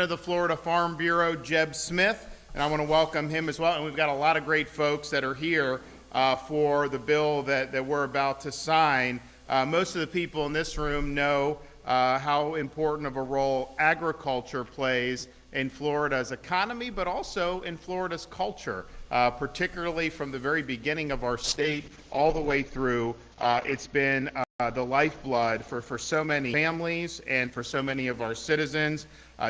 of the Florida Farm Bureau, Jeb Smith, and I want to welcome him as well. And we've got a lot of great folks that are here for the bill that we're about to sign. Most of the people in this room know how important of a role agriculture plays in Florida's economy, but also in Florida's culture, particularly from the very beginning of our state all the way through. It's been the lifeblood for so many families and for so many of our citizens.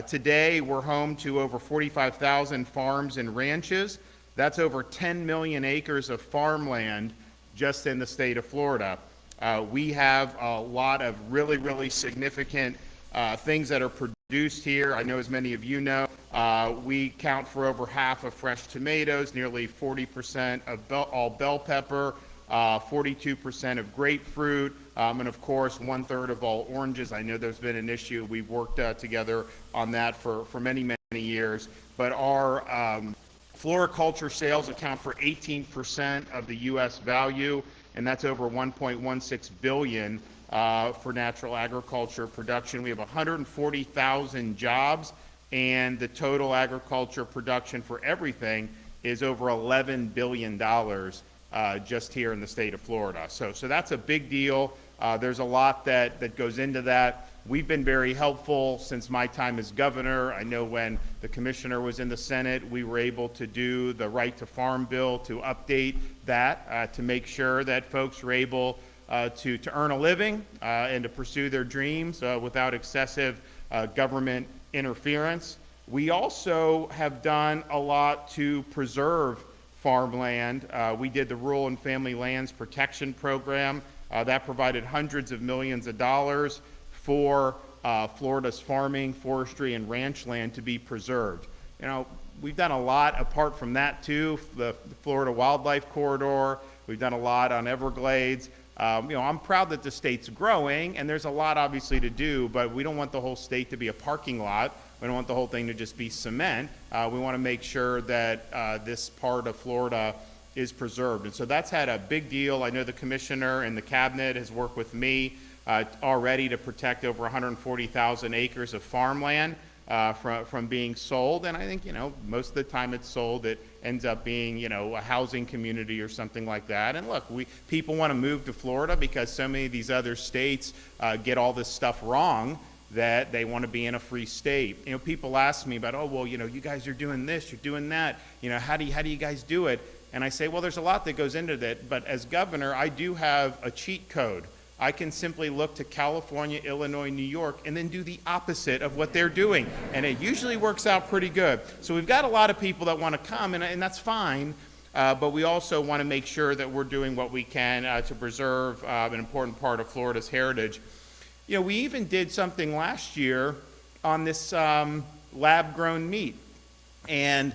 Today, we're home to over 45,000 farms and ranches. That's over 10 million acres of farmland just in the state of Florida. We have a lot of really significant things that are produced here. I know, as many of you know, we count for over half of fresh tomatoes, nearly 40% of all bell pepper, 42% of grapefruit, and of course 1/3 of all oranges. I know there's been an issue. We've worked together on that for many years. But our floriculture sales account for 18% of the U.S. value, and that's over $1.16 billion for natural agriculture production. We have 140,000 jobs, and the total agriculture production for everything is over $11 billion just here in the state of Florida. So that's a big deal. There's a lot that goes into that. We've been very helpful since my time as governor. I know when the commissioner was in the Senate, we were able to do the Right to Farm bill to update that, to make sure that folks were able to earn a living and to pursue their dreams without excessive government interference. We also have done a lot to preserve farmland. We did the Rural and Family Lands Protection Program. That provided hundreds of millions of dollars for Florida's farming, forestry, and ranch land to be preserved. You know, we've done a lot apart from that too. The Florida Wildlife Corridor, we've done a lot on Everglades. I'm proud that the state's growing, and there's a lot obviously to do, but we don't want the whole state to be a parking lot. We don't want the whole thing to just be cement. We want to make sure that this part of Florida is preserved. And so that's had a big deal. I know the commissioner and the cabinet has worked with me already to protect over 140,000 acres of farmland from being sold. And I think, most of the time it's sold, it ends up being, a housing community or something like that. And look, people want to move to Florida because so many of these other states get all this stuff wrong, that they want to be in a free state. People ask me about, you guys are doing this, you're doing that. How do you guys do it? And I say, well, there's a lot that goes into that. But as governor, I do have a cheat code. I can simply look to California, Illinois, New York, and then do the opposite of what they're doing. And it usually works out pretty good. So we've got a lot of people that want to come, and that's fine. But we also want to make sure that we're doing what we can to preserve an important part of Florida's heritage. We even did something last year on this lab-grown meat. And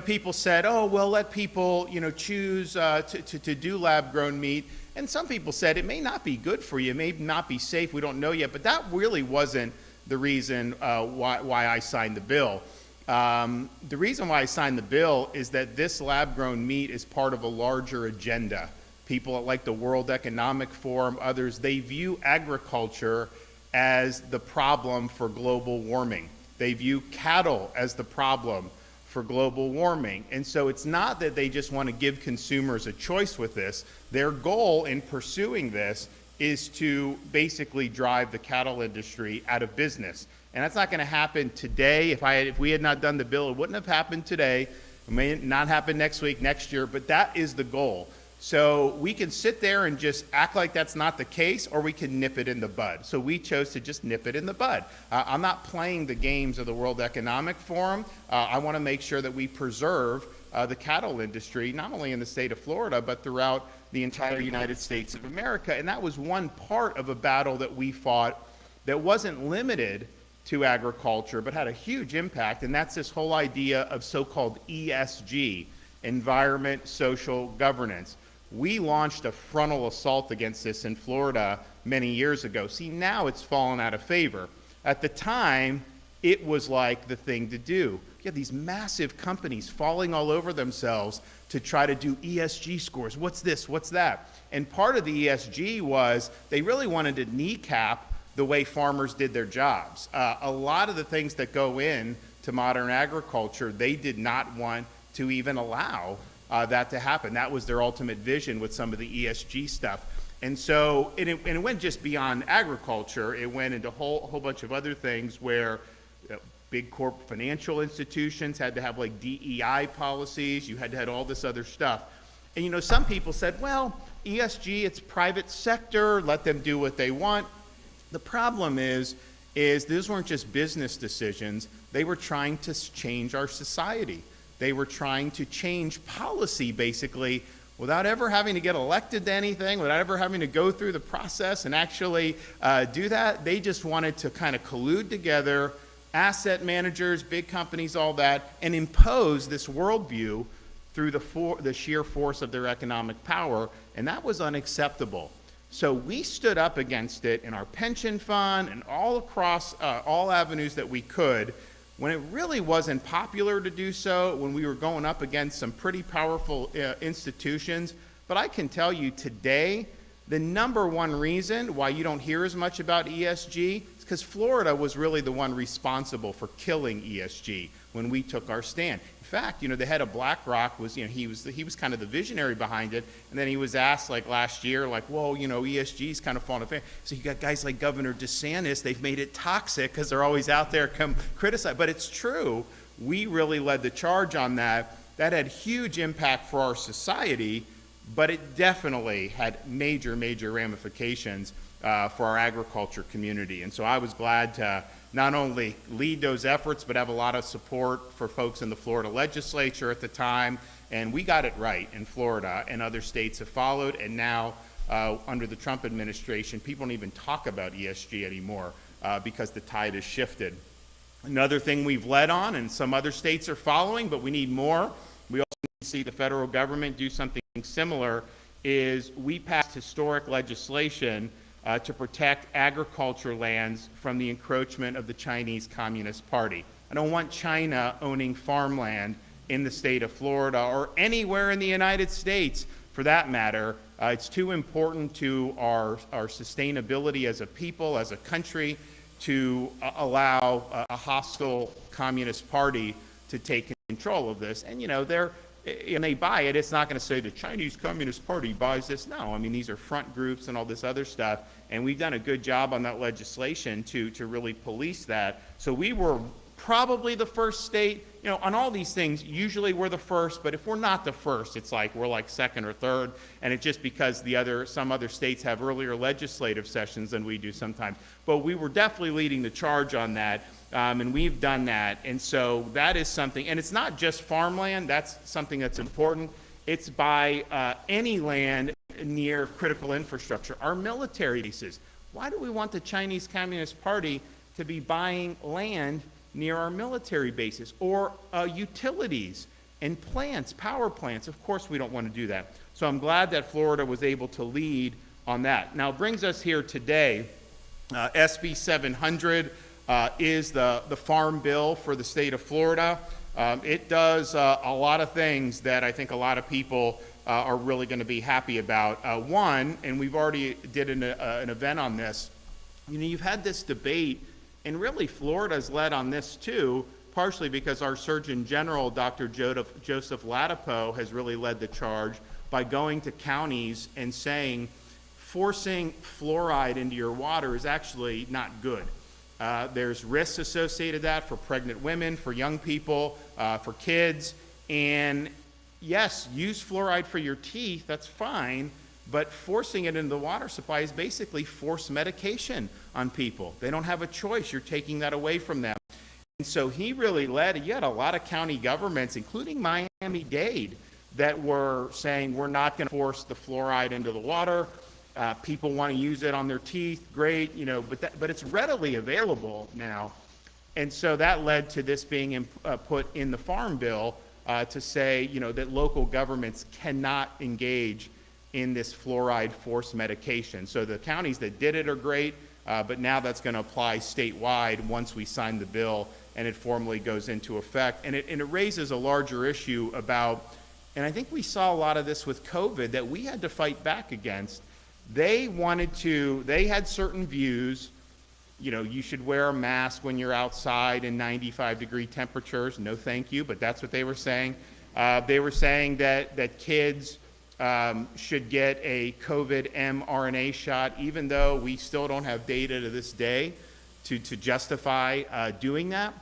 people said, let people, choose to do lab-grown meat. And some people said it may not be good for you, it may not be safe, we don't know yet. But that really wasn't the reason why I signed the bill. The reason why I signed the bill is that this lab-grown meat is part of a larger agenda. People like the World Economic Forum, others, they view agriculture as the problem for global warming. They view cattle as the problem for global warming. And so it's not that they just want to give consumers a choice with this. Their goal in pursuing this is to basically drive the cattle industry out of business. And that's not going to happen today. If we had not done the bill, it wouldn't have happened today. It may not happen next week, next year, but that is the goal. So we can sit there and just act like that's not the case, or we can nip it in the bud. So we chose to just nip it in the bud. I'm not playing the games of the World Economic Forum. I want to make sure that we preserve the cattle industry, not only in the state of Florida, but throughout the entire United States of America. And that was one part of a battle that we fought that wasn't limited to agriculture, but had a huge impact. And that's this whole idea of so-called ESG, environment, social governance. We launched a frontal assault against this in Florida many years ago. See, now it's fallen out of favor. At the time, it was like the thing to do. You have these massive companies falling all over themselves to try to do ESG scores. What's this? What's that? And part of the ESG was they really wanted to kneecap the way farmers did their jobs. A lot of the things that go in to modern agriculture, they did not want to even allow that to happen. That was their ultimate vision with some of the ESG stuff. And so, it went just beyond agriculture. It went into a whole bunch of other things where big corporate financial institutions had to have like DEI policies. You had to have all this other stuff. And some people said, well, ESG, it's private sector, let them do what they want. The problem is these weren't just business decisions. They were trying to change our society. They were trying to change policy, basically, without ever having to get elected to anything, without ever having to go through the process and actually do that. They just wanted to kind of collude together, asset managers, big companies, all that, and impose this worldview through the sheer force of their economic power, and that was unacceptable. So we stood up against it in our pension fund and all across all avenues that we could, when it really wasn't popular to do so, when we were going up against some pretty powerful institutions. But I can tell you today, the number one reason why you don't hear as much about ESG is because Florida was really the one responsible for killing ESG when we took our stand. In fact, the head of BlackRock was, he was kind of the visionary behind it, and then he was asked like last year, like, well, ESG's kind of falling apart. So you got guys like Governor DeSantis, they've made it toxic because they're always out there come criticize. But it's true, we really led the charge on that. That had huge impact for our society, but it definitely had major, major ramifications for our agriculture community. And so I was glad to not only lead those efforts, but have a lot of support for folks in the Florida legislature at the time. And we got it right in Florida, and other states have followed. And now, under the Trump administration, people don't even talk about ESG anymore because the tide has shifted. Another thing we've led on, and some other states are following, but we need more. We also need to see the federal government do something similar, is we passed historic legislation to protect agriculture lands from the encroachment of the Chinese Communist Party. I don't want China owning farmland in the state of Florida or anywhere in the United States for that matter. It's too important to our sustainability as a people, as a country, to allow a hostile Communist Party to take control of this. And and they buy it, it's not going to say the Chinese Communist Party buys this. No, I mean, these are front groups and all this other stuff. And we've done a good job on that legislation to really police that. So we were probably the first state, on all these things, usually we're the first, but if we're not the first, it's like we're like second or third. And it's just because some other states have earlier legislative sessions than we do sometimes. But we were definitely leading the charge on that. And we've done that. And so that is something, and it's not just farmland, that's something that's important. It's by any land near critical infrastructure. Our military bases. Why do we want the Chinese Communist Party to be buying land near our military bases? Or utilities and plants, power plants? Of course we don't want to do that. So I'm glad that Florida was able to lead on that. Now it brings us here today, SB 700, is the farm bill for the state of Florida. It does a lot of things that I think a lot of people are really going to be happy about. One, and we've already did an event on this, you've had this debate, and really Florida's led on this too, partially because our Surgeon General, Dr. Joseph Ladapo, has really led the charge by going to counties and saying forcing fluoride into your water is actually not good. There's risks associated with that for pregnant women, for young people, for kids. And yes, use fluoride for your teeth, that's fine, but forcing it into the water supply is basically forced medication on people. They don't have a choice. You're taking that away from them. And so he really led, you had a lot of county governments, including Miami-Dade, that were saying we're not going to force the fluoride into the water. People want to use it on their teeth, great, but it's readily available now. And so that led to this being put in the Farm Bill to say, that local governments cannot engage in this fluoride forced medication. So the counties that did it are great, but now that's going to apply statewide once we sign the bill and it formally goes into effect. And it raises a larger issue about, and I think we saw a lot of this with COVID that we had to fight back against. They had certain views. you should wear a mask when you're outside in 95-degree temperatures. No, thank you, but that's what they were saying. They were saying that kids should get a COVID mRNA shot, even though we still don't have data to this day to justify doing that.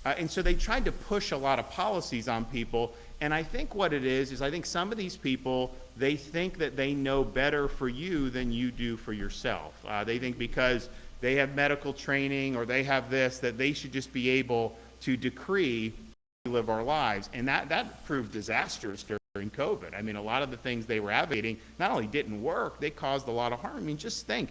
And so they tried to push a lot of policies on people. And I think what it is I think some of these people, they think that they know better for you than you do for yourself. They think because they have medical training or they have this, that they should just be able to decree how we live our lives. And that proved disastrous during COVID. I mean, a lot of the things they were advocating not only didn't work, they caused a lot of harm. I mean, just think,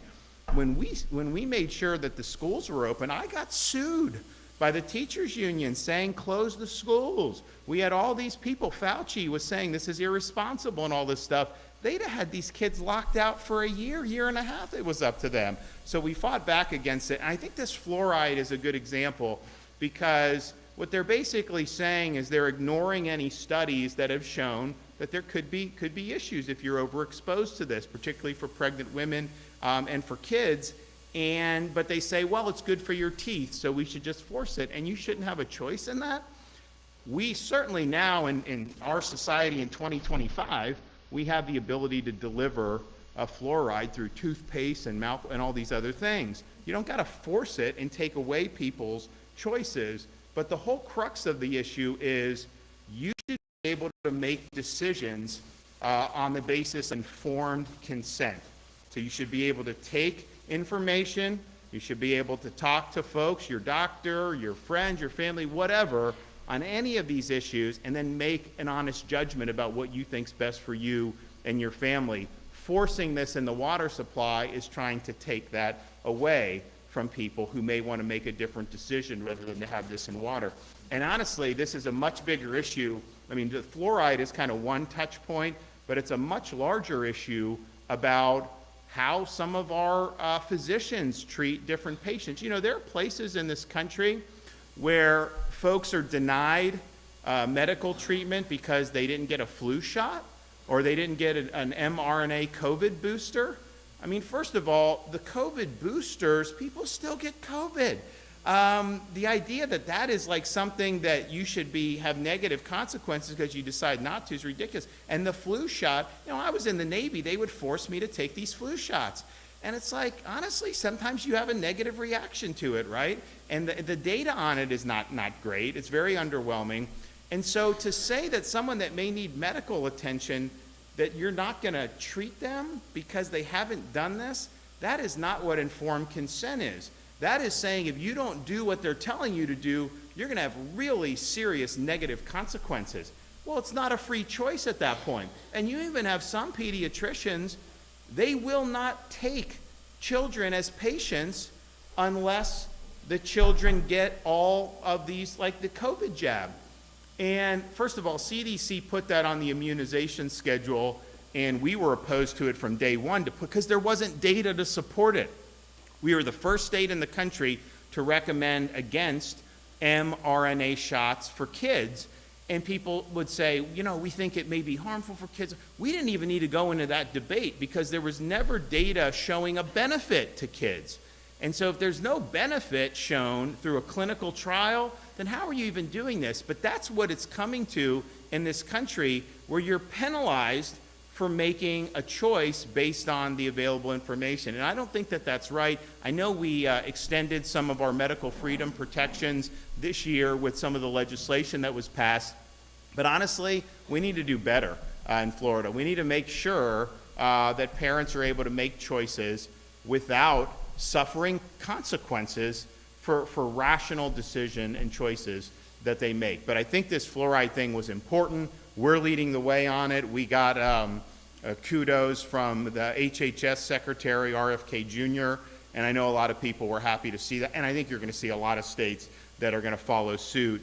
when we made sure that the schools were open, I got sued by the teachers union saying close the schools. We had all these people, Fauci was saying this is irresponsible and all this stuff. They'd have had these kids locked out for a year and a half. It was up to them. So we fought back against it. And I think this fluoride is a good example, because what they're basically saying is they're ignoring any studies that have shown that there could be issues if you're overexposed to this, particularly for pregnant women and for kids. But they say, well, it's good for your teeth, so we should just force it, and you shouldn't have a choice in that. We certainly now, in our society in 2025, we have the ability to deliver a fluoride through toothpaste and mouth and all these other things. You don't got to force it and take away people's choices, but the whole crux of the issue is you should be able to make decisions on the basis of informed consent. So you should be able to take information, you should be able to talk to folks, your doctor, your friends, your family, whatever, on any of these issues, and then make an honest judgment about what you think's best for you and your family. Forcing this in the water supply is trying to take that away from people who may want to make a different decision rather than to have this in water. And honestly, this is a much bigger issue. I mean, the fluoride is kind of one touch point, but it's a much larger issue about how some of our physicians treat different patients. There are places in this country where folks are denied medical treatment because they didn't get a flu shot or they didn't get an mRNA COVID booster. I mean, first of all, the COVID boosters, people still get COVID. The idea that that is like something that you should have negative consequences because you decide not to is ridiculous. And the flu shot, I was in the Navy, they would force me to take these flu shots. And it's like, honestly, sometimes you have a negative reaction to it, right? And the data on it is not great. It's very underwhelming. And so to say that someone that may need medical attention, that you're not going to treat them because they haven't done this, that is not what informed consent is. That is saying if you don't do what they're telling you to do, you're going to have really serious negative consequences. Well, it's not a free choice at that point. And you even have some pediatricians, they will not take children as patients unless the children get all of these, like the COVID jab. And first of all, CDC put that on the immunization schedule, and we were opposed to it from day one because there wasn't data to support it. We were the first state in the country to recommend against mRNA shots for kids. And people would say, we think it may be harmful for kids. We didn't even need to go into that debate because there was never data showing a benefit to kids. And so if there's no benefit shown through a clinical trial, then how are you even doing this? But that's what it's coming to in this country, where you're penalized for making a choice based on the available information. And I don't think that that's right. I know we extended some of our medical freedom protections this year with some of the legislation that was passed. But honestly, we need to do better in Florida. We need to make sure that parents are able to make choices without suffering consequences for rational decision and choices that they make. But I think this fluoride thing was important. We're leading the way on it. We got kudos from the HHS Secretary, RFK Jr., and I know a lot of people were happy to see that. And I think you're going to see a lot of states that are going to follow suit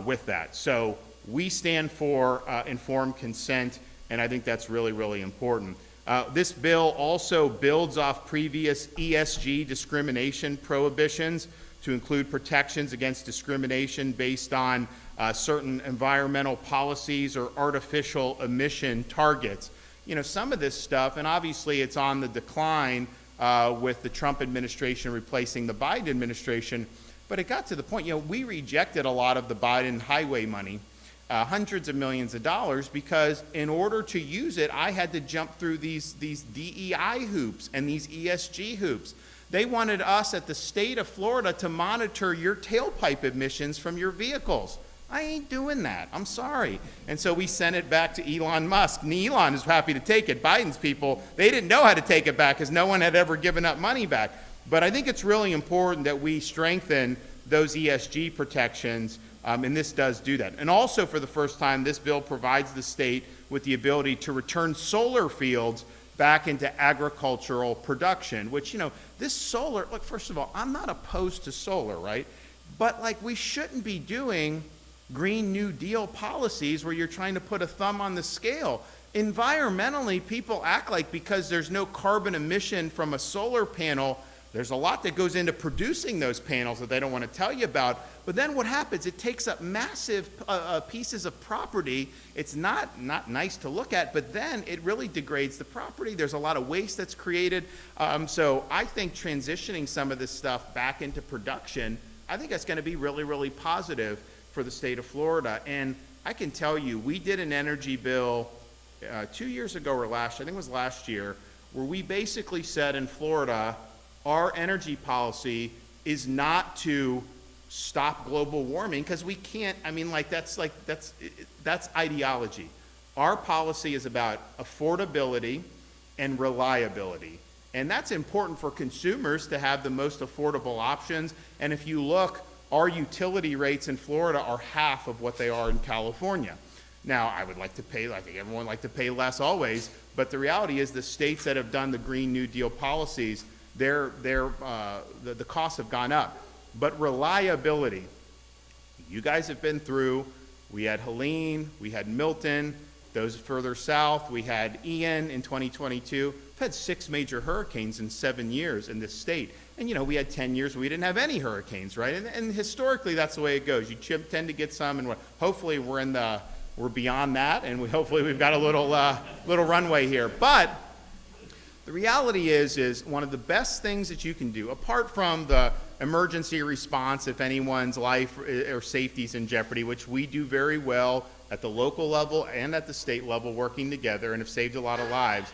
with that. So we stand for informed consent, and I think that's really, really important. This bill also builds off previous ESG discrimination prohibitions to include protections against discrimination based on certain environmental policies or artificial emission targets. Some of this stuff, and obviously it's on the decline with the Trump administration replacing the Biden administration. But it got to the point, we rejected a lot of the Biden highway money, hundreds of millions of dollars, because in order to use it, I had to jump through these DEI hoops and these ESG hoops. They wanted us at the state of Florida to monitor your tailpipe emissions from your vehicles. I ain't doing that. I'm sorry. And so we sent it back to Elon Musk. And Elon is happy to take it. Biden's people, they didn't know how to take it back because no one had ever given up money back. But I think it's really important that we strengthen those ESG protections, and this does do that. And also, for the first time, this bill provides the state with the ability to return solar fields back into agricultural production, which, this solar, look, first of all, I'm not opposed to solar, right? But we shouldn't be doing Green New Deal policies where you're trying to put a thumb on the scale. Environmentally, people act like because there's no carbon emission from a solar panel, there's a lot that goes into producing those panels that they don't want to tell you about. But then what happens? It takes up massive pieces of property. It's not nice to look at, but then it really degrades the property. There's a lot of waste that's created. So I think transitioning some of this stuff back into production, I think that's going to be really, really positive for the state of Florida. And I can tell you, we did an energy bill 2 years ago or I think it was last year, where we basically said in Florida, our energy policy is not to stop global warming, because we can't, that's ideology. Our policy is about affordability and reliability. And that's important for consumers to have the most affordable options. And if you look, our utility rates in Florida are half of what they are in California. Now, I would like to pay, I think everyone would like to pay less always, but the reality is the states that have done the Green New Deal policies, the costs have gone up. But reliability, you guys have been through, we had Helene, we had Milton, those further south, we had Ian in 2022. We've had 6 major hurricanes in 7 years in this state. And we had 10 years where we didn't have any hurricanes, right? And historically, that's the way it goes. You tend to get some, and hopefully we're beyond that, and hopefully we've got a little runway here. But the reality is one of the best things that you can do, apart from the emergency response if anyone's life or safety is in jeopardy, which we do very well at the local level and at the state level working together and have saved a lot of lives.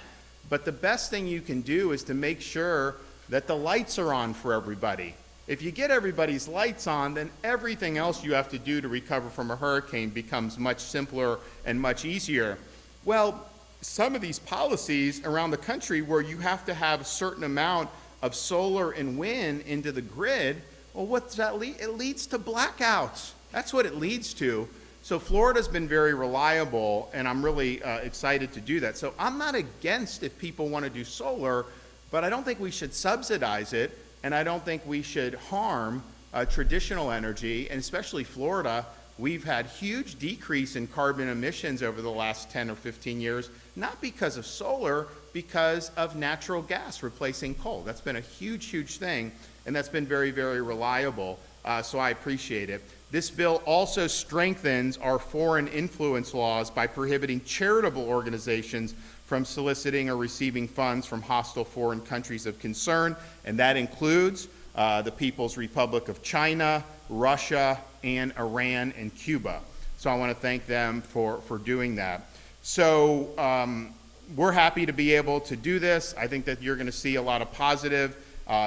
But the best thing you can do is to make sure that the lights are on for everybody. If you get everybody's lights on, then everything else you have to do to recover from a hurricane becomes much simpler and much easier. Well, some of these policies around the country where you have to have a certain amount of solar and wind into the grid, well, what does that lead? It leads to blackouts. That's what it leads to. So Florida's been very reliable, and I'm really excited to do that. So I'm not against if people want to do solar, but I don't think we should subsidize it, and I don't think we should harm traditional energy, and especially Florida. We've had huge decrease in carbon emissions over the last 10 or 15 years, not because of solar, because of natural gas replacing coal. That's been a huge, huge thing, and that's been very, very reliable, so I appreciate it. This bill also strengthens our foreign influence laws by prohibiting charitable organizations from soliciting or receiving funds from hostile foreign countries of concern, and that includes the People's Republic of China, Russia, and Iran and Cuba. So I want to thank them for doing that. So we're happy to be able to do this. I think that you're going to see a lot of positive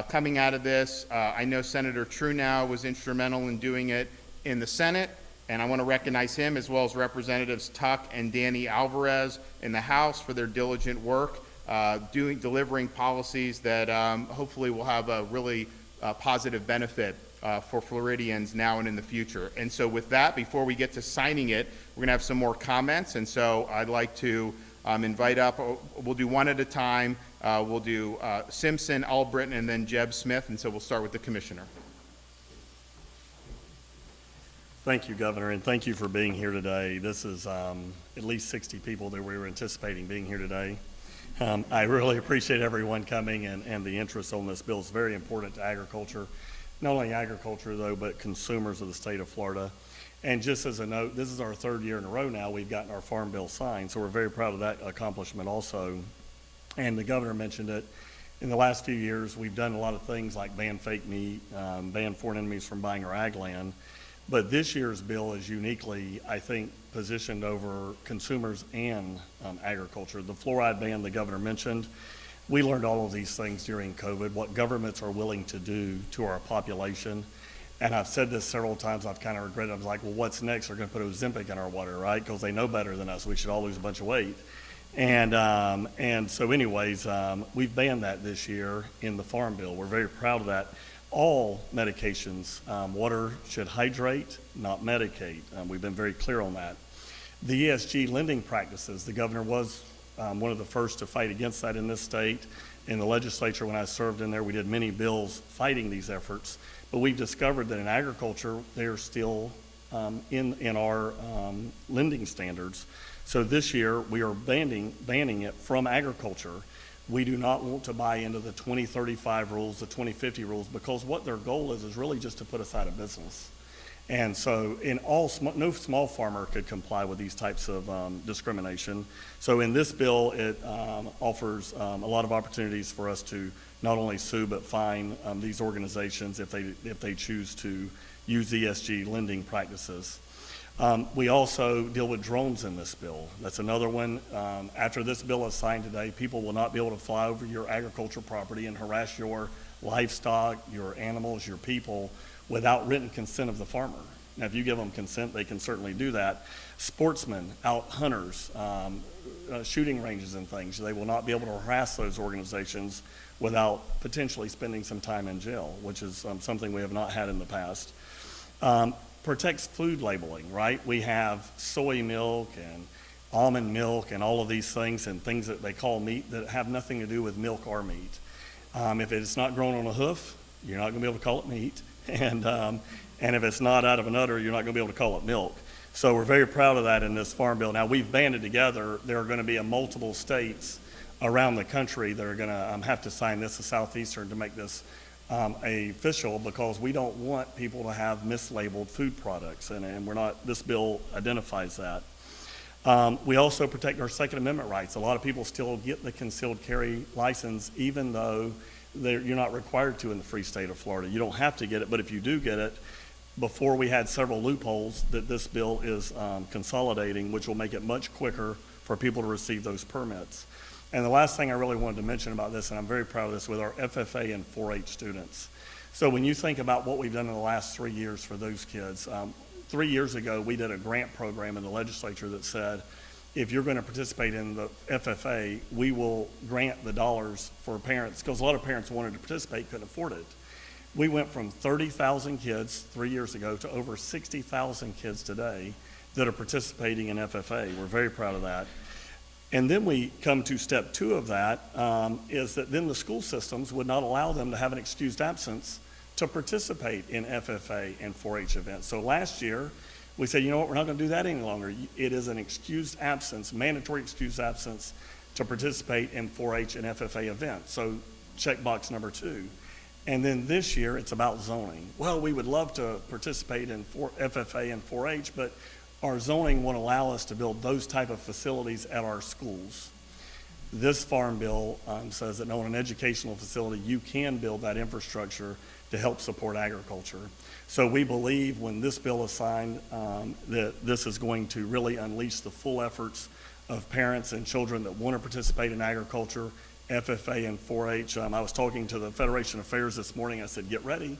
coming out of this. I know Senator Truenow was instrumental in doing it in the Senate, and I want to recognize him as well as Representatives Tuck and Danny Alvarez in the House for their diligent work delivering policies that hopefully will have a really positive benefit for Floridians now and in the future. And so with that, before we get to signing it, we're going to have some more comments, and so I'd like to invite up, we'll do one at a time. We'll do Simpson, Albritton, and then Jeb Smith, and so we'll start with the Commissioner. Thank you, Governor, and thank you for being here today. This is at least 60 people that we were anticipating being here today. I really appreciate everyone coming and the interest on this bill. It's very important to agriculture, not only agriculture though, but consumers of the state of Florida. And just as a note, this is our 3rd year in a row now we've gotten our Farm Bill signed, so we're very proud of that accomplishment also. And the Governor mentioned it. in the last few years, we've done a lot of things like ban fake meat, ban foreign enemies from buying our ag land. But this year's bill is uniquely, I think, positioned over consumers and agriculture. The fluoride ban the governor mentioned, we learned all of these things during COVID, what governments are willing to do to our population. And I've said this several times, I've kind of regretted it. I was like, well, what's next? They're going to put Ozempic in our water, right? Because they know better than us. We should all lose a bunch of weight. And so anyways, we've banned that this year in the Farm Bill. We're very proud of that. All medications, water should hydrate, not medicate. We've been very clear on that. The ESG lending practices, the governor was one of the first to fight against that in this state. In the legislature, when I served in there, we did many bills fighting these efforts. But we've discovered that in agriculture, they're still in our lending standards. So this year, we are banning it from agriculture. We do not want to buy into the 2035 rules, the 2050 rules, because what their goal is really just to put us out of business. And so no small farmer could comply with these types of discrimination. So in this bill, it offers a lot of opportunities for us to not only sue but fine these organizations if they choose to use ESG lending practices. We also deal with drones in this bill. That's another one. After this bill is signed today, people will not be able to fly over your agricultural property and harass your livestock, your animals, your people without written consent of the farmer. Now, if you give them consent, they can certainly do that. Sportsmen, hunters, shooting ranges and things, they will not be able to harass those organizations without potentially spending some time in jail, which is something we have not had in the past. Protects food labeling, right? We have soy milk and almond milk and all of these things and things that they call meat that have nothing to do with milk or meat. If it's not grown on a hoof, you're not going to be able to call it meat. And if it's not out of an udder, you're not going to be able to call it milk. So we're very proud of that in this Farm Bill. Now, we've banded together. There are going to be multiple states around the country that are going to have to sign this, the Southeastern, to make this official, because we don't want people to have mislabeled food products, and we're not. This bill identifies that. We also protect our Second Amendment rights. A lot of people still get the concealed carry license, even though you're not required to in the free state of Florida. You don't have to get it, but if you do get it, before we had several loopholes that this bill is consolidating, which will make it much quicker for people to receive those permits. And the last thing I really wanted to mention about this, and I'm very proud of this, with our FFA and 4-H students. So when you think about what we've done in the last 3 years for those kids, 3 years ago we did a grant program in the legislature that said, if you're going to participate in the FFA, we will grant the dollars for parents, because a lot of parents wanted to participate, couldn't afford it. We went from 30,000 kids 3 years ago to over 60,000 kids today that are participating in FFA. We're very proud of that. And then we come to step 2 of that, is that then the school systems would not allow them to have an excused absence to participate in FFA and 4-H events. So last year, we said, you know what, we're not going to do that any longer. It is an excused absence, mandatory excused absence to participate in 4-H and FFA events. So checkbox number 2. And then this year, it's about zoning. Well, we would love to participate in FFA and 4-H, but our zoning won't allow us to build those type of facilities at our schools. This Farm Bill says that on an educational facility, you can build that infrastructure to help support agriculture. So we believe when this bill is signed that this is going to really unleash the full efforts of parents and children that want to participate in agriculture, FFA and 4-H. I was talking to the Federation of Fairs this morning. I said, get ready.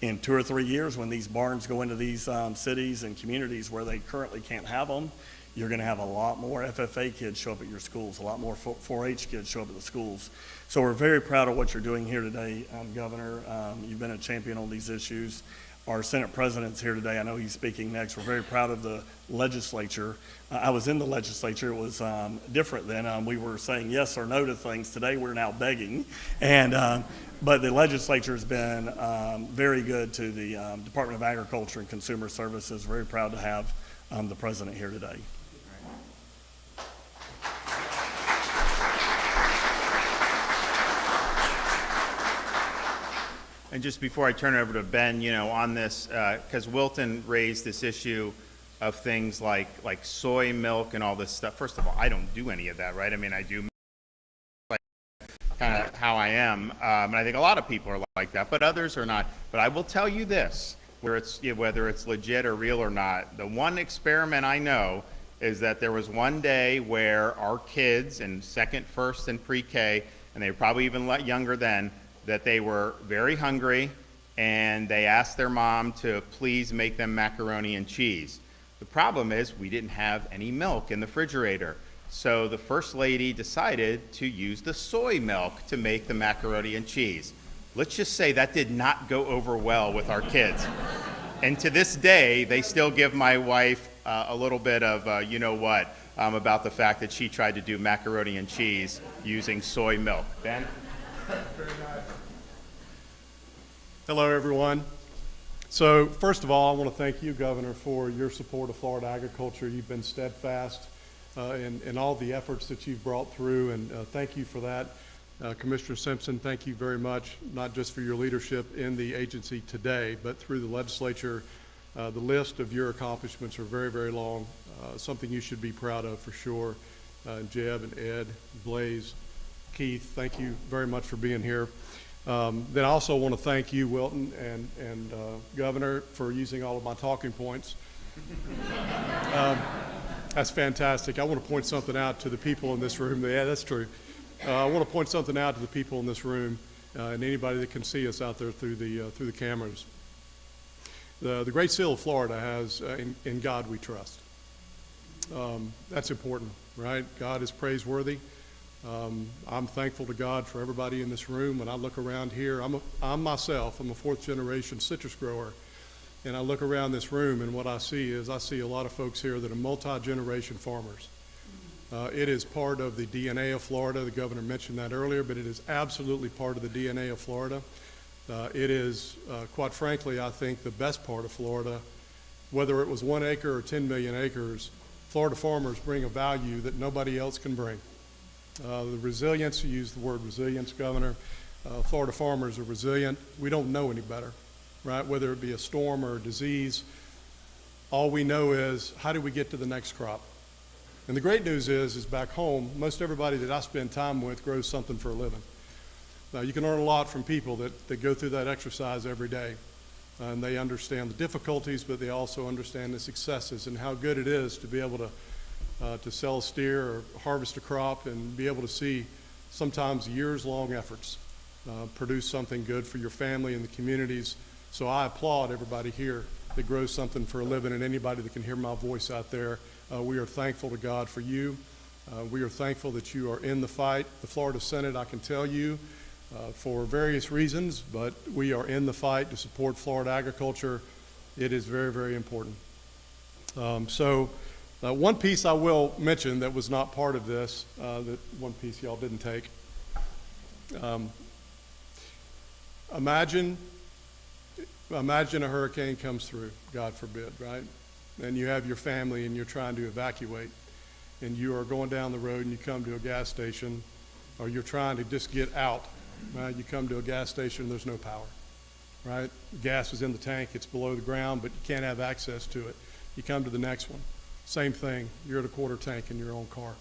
In 2 or 3 years, when these barns go into these cities and communities where they currently can't have them, you're going to have a lot more FFA kids show up at your schools, a lot more 4-H kids show up at the schools. So we're very proud of what you're doing here today, Governor. You've been a champion on these issues. Our Senate President's here today. I know he's speaking next. We're very proud of the legislature. I was in the legislature. It was different then. We were saying yes or no to things. Today we're now begging. But the legislature has been very good to the Department of Agriculture and Consumer Services. Very proud to have the President here today. And just before I turn it over to Ben, you know, on this, because Wilton raised this issue of things like soy milk and all this stuff. First of all, I don't do any of that, right? I mean, I do like kind of how I am. am, and I think a lot of people are like that, but others are not. But I will tell you this, whether it's legit or real or not, the one experiment I know is that there was one day where our kids in second, first, and pre-K, and they were probably even younger then, that they were very hungry, and they asked their mom to please make them macaroni and cheese. The problem is we didn't have any milk in the refrigerator. So the First Lady decided to use the soy milk to make the macaroni and cheese. Let's just say that did not go over well with our kids. And to this day, they still give my wife a little bit of, you know what, about the fact that she tried to do macaroni and cheese using soy milk. Ben? Very nice. Hello, everyone. So, first of all, I want to thank you, Governor, for your support of Florida agriculture. You've been steadfast in all the efforts that you've brought through, and thank you for that. Commissioner Simpson, thank you very much, not just for your leadership in the agency today, but through the legislature. The list of your accomplishments are very, very long, something you should be proud of for sure. Jeb and Ed, Blaze, Keith, thank you very much for being here. Then I also want to thank you, Wilton, and Governor, for using all of my talking points. That's fantastic. I want to point something out to the people in this room. Yeah, that's true. I want to point something out to the people in this room and anybody that can see us out there through the cameras. The Great Seal of Florida has in God we trust. That's important, right? God is praiseworthy. I'm thankful to God for everybody in this room. When I look around here, I'm myself, I'm a fourth generation citrus grower, and I look around this room and what I see is I see a lot of folks here that are multi-generation farmers. It is part of the DNA of Florida. The governor mentioned that earlier, but it is absolutely part of the DNA of Florida. It is, quite frankly, I think the best part of Florida. Whether it was 1 acre or 10 million acres, Florida farmers bring a value that nobody else can bring. The resilience, you used the word resilience, Governor. Florida farmers are resilient. We don't know any better, right? Whether it be a storm or a disease, all we know is how do we get to the next crop? And the great news is back home, most everybody that I spend time with grows something for a living. You can learn a lot from people that go through that exercise every day. And they understand the difficulties, but they also understand the successes and how good it is to be able to sell a steer or harvest a crop and be able to see sometimes years-long efforts produce something good for your family and the communities. So I applaud everybody here that grows something for a living and anybody that can hear my voice out there. We are thankful to God for you. We are thankful that you are in the fight. The Florida Senate, I can tell you, for various reasons, but we are in the fight to support Florida agriculture. It is very, very important. One piece I will mention that was not part of this, that one piece y'all didn't take. Imagine a hurricane comes through, God forbid, right? And you have your family and you're trying to evacuate, and you are going down the road and you come to a gas station, or you're trying to just get out. Right? You come to a gas station and there's no power, right? The gas is in the tank, it's below the ground, but you can't have access to it. You come to the next one. Same thing, you're at a quarter tank in your own car.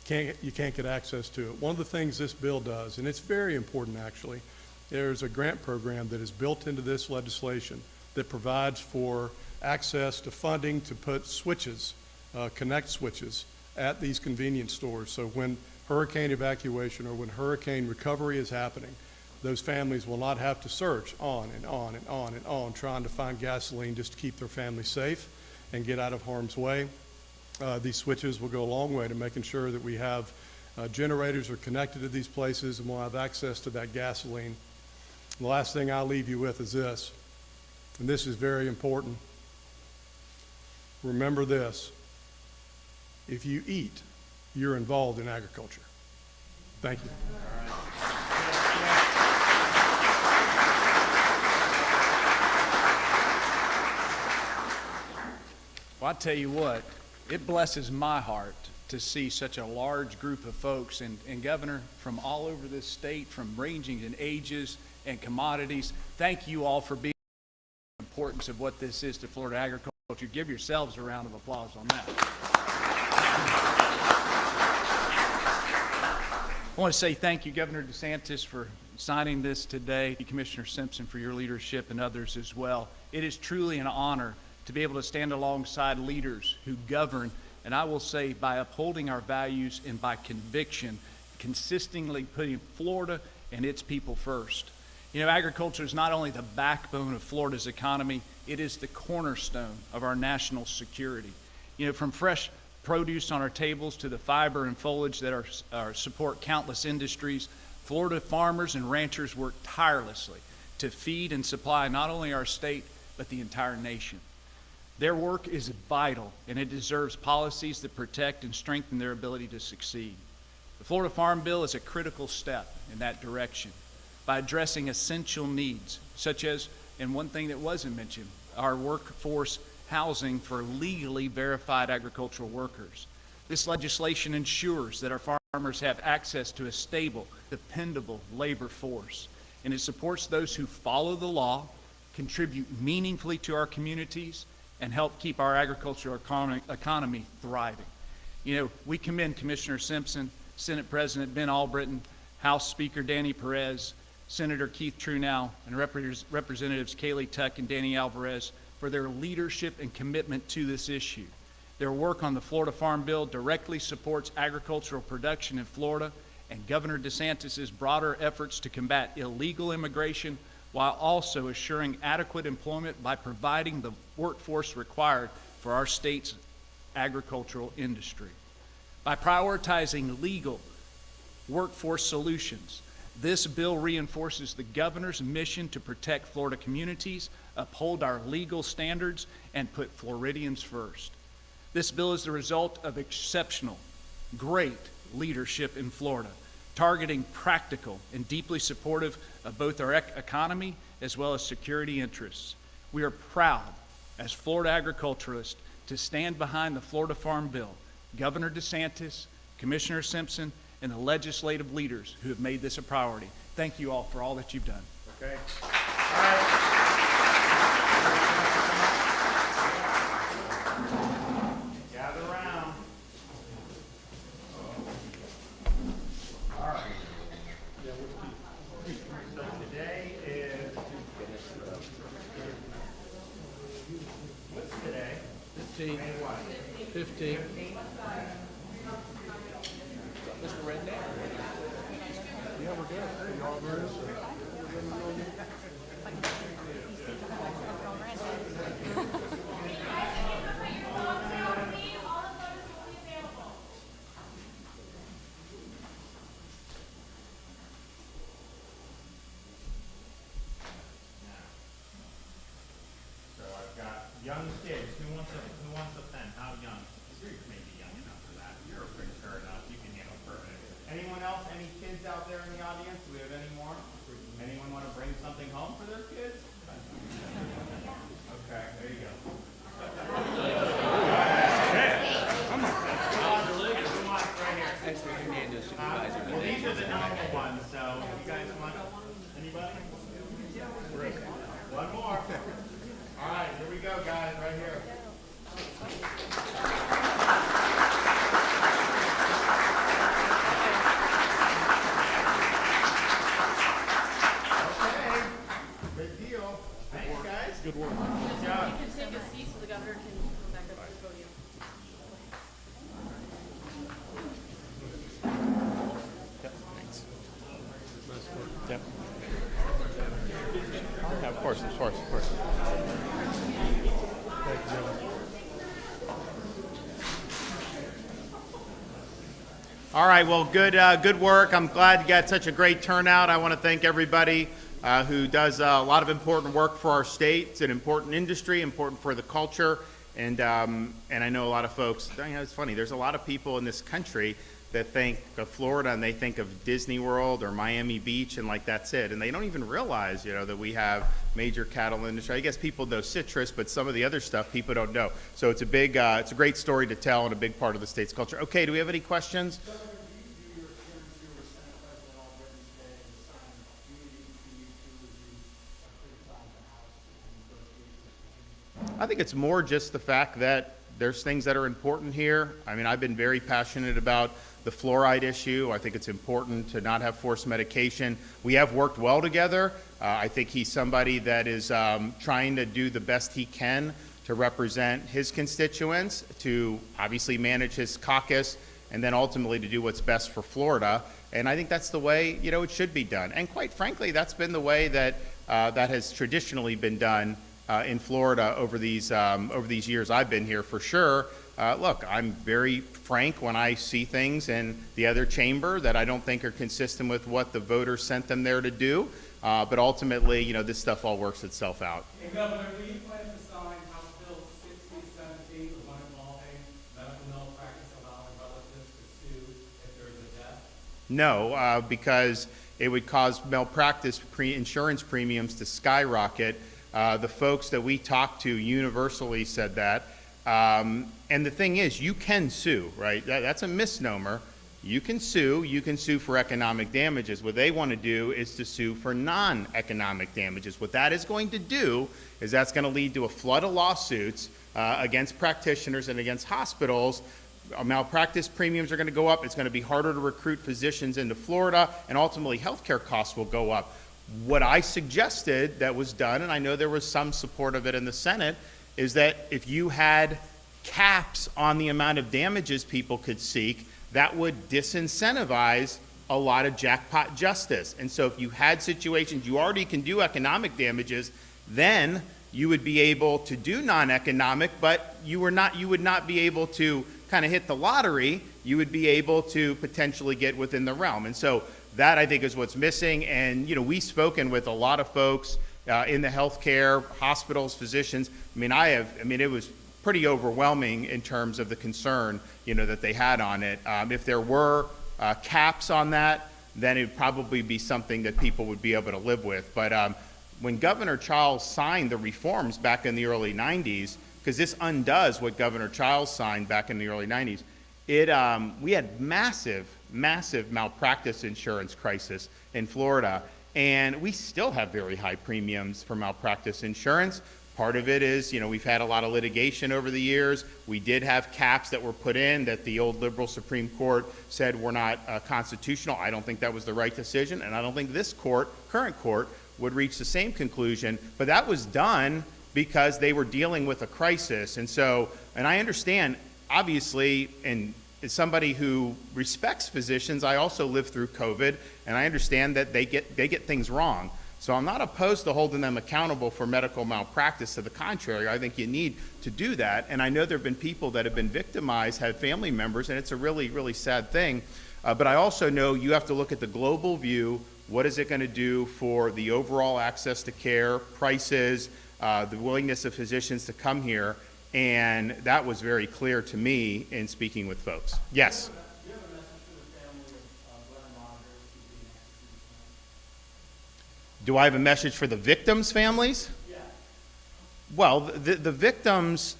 You can't get access to it. One of the things this bill does, and it's very important actually, there's a grant program that is built into this legislation that provides for access to funding to put switches, connect switches at these convenience stores. So when hurricane evacuation or when hurricane recovery is happening, those families will not have to search on and on and on and on trying to find gasoline just to keep their family safe and get out of harm's way. These switches will go a long way to making sure that we have generators are connected to these places and we'll have access to that gasoline. The last thing I'll leave you with is this, and this is very important. Remember this: if you eat, you're involved in agriculture. Thank you. Well, I tell you what, it blesses my heart to see such a large group of folks and Governor, from all over this state, from ranging in ages and commodities. Thank you all for being the importance of what this is to Florida agriculture. Give yourselves a round of applause on that. I want to say thank you, Governor DeSantis, for signing this today. Commissioner Simpson, for your leadership, and others as well. It is truly an honor to be able to stand alongside leaders who govern, and I will say by upholding our values and by conviction, consistently putting Florida and its people first. You know, agriculture is not only the backbone of Florida's economy, it is the cornerstone of our national security. You know, from fresh produce on our tables to the fiber and foliage that support countless industries, Florida farmers and ranchers work tirelessly to feed and supply not only our state, but the entire nation. Their work is vital, and it deserves policies that protect and strengthen their ability to succeed. The Florida Farm Bill is a critical step in that direction by addressing essential needs, such as, and one thing that wasn't mentioned, our workforce housing for legally verified agricultural workers. This legislation ensures that our farmers have access to a stable, dependable labor force, and it supports those who follow the law, contribute meaningfully to our communities, and help keep our agricultural economy thriving. You know, we commend Commissioner Simpson, Senate President Ben Albritton, House Speaker Danny Perez, Senator Keith Trunow, and Representatives Kaylee Tuck and Danny Alvarez for their leadership and commitment to this issue. Their work on the Florida Farm Bill directly supports agricultural production in Florida and Governor DeSantis' broader efforts to combat illegal immigration while also assuring adequate employment by providing the workforce required for our state's agricultural industry. By prioritizing legal workforce solutions, this bill reinforces the governor's mission to protect Florida communities, uphold our legal standards, and put Floridians first. This bill is the result of exceptional, great leadership in Florida, targeting practical and deeply supportive of both our economy as well as security interests. We are proud, as Florida agriculturalists, to stand behind the Florida Farm Bill, Governor DeSantis, Commissioner Simpson, and the legislative leaders who have made this a priority. Thank you all for all that you've done. Okay. All right. Gather around. All right. So today is, what's today? 15. May what? 15. Mr. Redneck? Yeah, we're good. Y'all good? So I've got young kids. Who wants a pen? How young? You're maybe young enough for that. You're mature enough. You can handle permanent. Anyone else? Any kids out there in the audience? Do we have any more? Anyone want to bring something home for their kids? Okay, there you go. Come on, right here. Well, these are the normal ones, so you guys want anybody? One more. All right, here we go, guys, right here. Okay, big deal. Thanks, guys. Good work. Good job. You can take a seat so the governor can come back up to the podium. Yep. Yeah, of course. All right, well, good work. I'm glad you got such a great turnout. I want to thank everybody who does a lot of important work for our state. It's an important industry, important for the culture, and I know a lot of folks. You know, it's funny. There's a lot of people in this country that think of Florida and they think of Disney World or Miami Beach and like that's it, and they don't even realize, you know, that we have major cattle industry. I guess people know citrus, but some of the other stuff people don't know. So it's a great story to tell and a big part of the state's culture. Okay, do we have any questions? I think it's more just the fact that there's things that are important here. I mean, I've been very passionate about the fluoride issue. I think it's important to not have forced medication. We have worked well together. I think he's somebody that is trying to do the best he can to represent his constituents, to obviously manage his caucus, and then ultimately to do what's best for Florida. And I think that's the way, you know, it should be done. And quite frankly, that's been the way that that has traditionally been done in Florida over these years I've been here, for sure. Look, I'm very frank when I see things in the other chamber that I don't think are consistent with what the voters sent them there to do. But ultimately, you know, this stuff all works itself out. And Governor, do you plan to sign House Bill 6017, the one involving medical malpractice allowing relatives to sue if there is a death? No, because it would cause malpractice insurance premiums to skyrocket. The folks that we talked to universally said that. And the thing is, you can sue, right? That's a misnomer. You can sue for economic damages. What they want to do is to sue for non-economic damages. What that is going to do is that's going to lead to a flood of lawsuits against practitioners and against hospitals. Malpractice premiums are going to go up. It's going to be harder to recruit physicians into Florida, and ultimately healthcare costs will go up. What I suggested that was done, and I know there was some support of it in the Senate, is that if you had caps on the amount of damages people could seek, that would disincentivize a lot of jackpot justice. And so if you had situations, you already can do economic damages, then you would be able to do non-economic, but you would not be able to kind of hit the lottery. You would be able to potentially get within the realm. And so that, I think, is what's missing. And, you know, we've spoken with a lot of folks in the healthcare, hospitals, physicians. I mean, it was pretty overwhelming in terms of the concern, you know, that they had on it. If there were caps on that, then it would probably be something that people would be able to live with. But when Governor Charles signed the reforms back in the early 90s, because this undoes what Governor Charles signed back in the early 90s, we had massive malpractice insurance crisis in Florida, and we still have very high premiums for malpractice insurance. Part of it is, you know, we've had a lot of litigation over the years. We did have caps that were put in that the old liberal Supreme Court said were not constitutional. I don't think that was the right decision, and I don't think this current court, would reach the same conclusion. But that was done because they were dealing with a crisis. And so, and I understand, obviously, and as somebody who respects physicians, I also lived through COVID, and I understand that they get things wrong. So I'm not opposed to holding them accountable for medical malpractice. To the contrary, I think you need to do that. And I know there have been people that have been victimized, have family members, and it's a really, really sad thing. But I also know you have to look at the global view. What is it going to do for the overall access to care, prices, the willingness of physicians to come here? And that was very clear to me in speaking with folks. Yes? Do you have a message for the family of Glenn Rogers who's being executed? Do I have a message for the victims' families? Yeah. Well, the victims,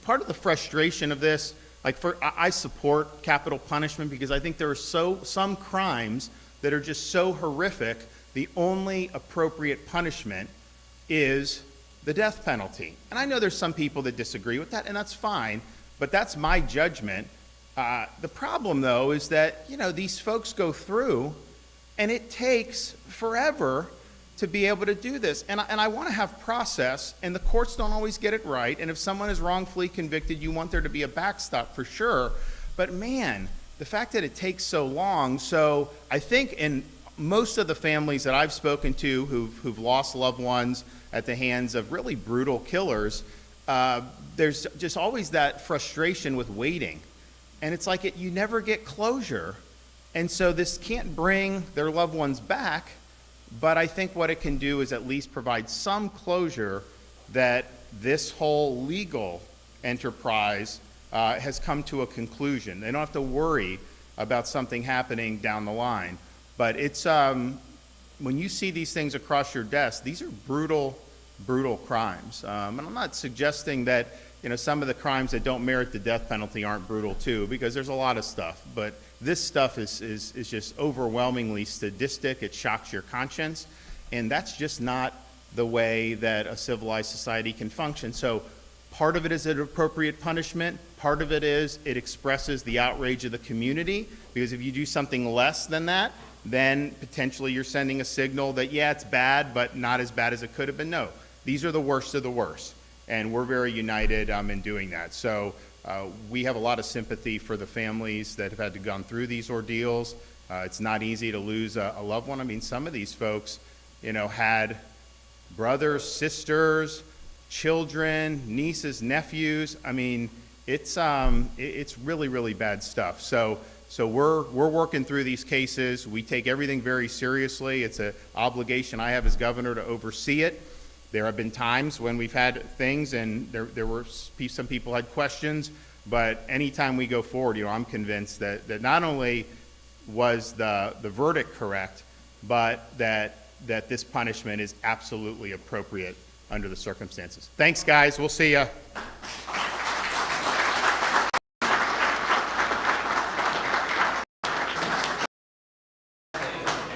part of the frustration of this, I support capital punishment because I think there are some crimes that are just so horrific, the only appropriate punishment is the death penalty. And I know there's some people that disagree with that, and that's fine, but that's my judgment. The problem, though, is that, you know, these folks go through, and it takes forever to be able to do this. And I want to have process, and the courts don't always get it right, and if someone is wrongfully convicted, you want there to be a backstop for sure. But man, the fact that it takes so long, so I think in most of the families that I've spoken to who've lost loved ones at the hands of really brutal killers, there's just always that frustration with waiting. And it's like you never get closure. And so this can't bring their loved ones back, but I think what it can do is at least provide some closure that this whole legal enterprise has come to a conclusion. They don't have to worry about something happening down the line. But it's, when you see these things across your desk, these are brutal, brutal crimes. And I'm not suggesting that, you know, some of the crimes that don't merit the death penalty aren't brutal too, because there's a lot of stuff. But this stuff is just overwhelmingly sadistic. It shocks your conscience. And that's just not the way that a civilized society can function. So Part of it is an appropriate punishment. Part of it is it expresses the outrage of the community, because if you do something less than that, then potentially you're sending a signal that, yeah, it's bad, but not as bad as it could have been. No, these are the worst of the worst, and we're very united in doing that. So we have a lot of sympathy for the families that have had to gone through these ordeals. It's not easy to lose a loved one. I mean, some of these folks, you know, had brothers, sisters, children, nieces, nephews. I mean, it's really, really bad stuff. So we're working through these cases. We take everything very seriously. It's an obligation I have as governor to oversee it. There have been times when we've had things and there were some people had questions, but anytime we go forward, you know, I'm convinced that not only was the verdict correct, but that this punishment is absolutely appropriate under the circumstances. Thanks, guys. We'll see ya.